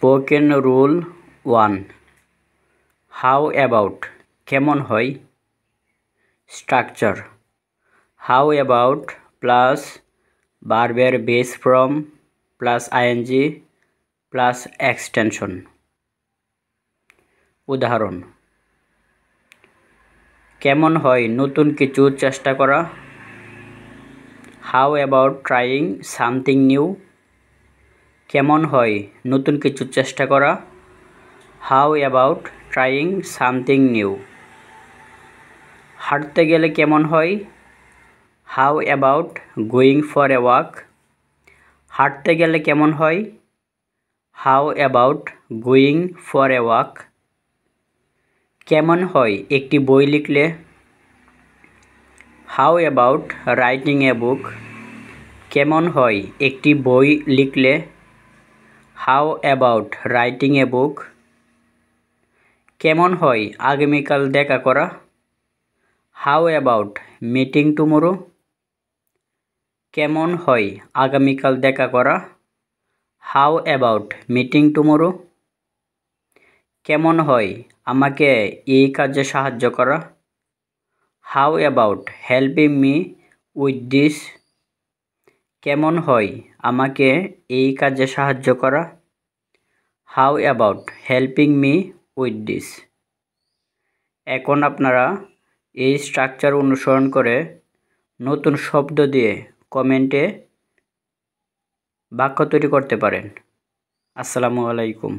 Spoken Rule 1. How about কেমন হয়? Structure. How about plus verb base form plus ing plus extension. উদাহরণ: কেমন হয় নতুন কিছু চেষ্টা করা? How about trying something new? কেমন হয় নতুন কিছু চেষ্টা করা? How about trying something new? হাঁটতে গেলে কেমন হয়? How about going for a walk? হাঁটতে গেলে কেমন হয়? How about going for a walk? কেমন হয় একটি বই লিখলে? How about writing a book? কেমন হয় একটি বই লিখলে? How about writing a book? কেমন হয় আগামীকাল দেখা করা? How about meeting tomorrow? কেমন হয় আগামীকাল দেখা করা? How about meeting tomorrow? কেমন হয় আমাকে এই কাজে সাহায্য করা? How about helping me with this? কেমন হয় আমাকে এই কাজে সাহায্য করা? How about helping me with this? এখন আপনারা এই স্ট্রাকচার অনুসরণ করে নতুন শব্দ দিয়ে কমেন্টে বাক্য তৈরি করতে পারেন। আসসালামু আলাইকুম।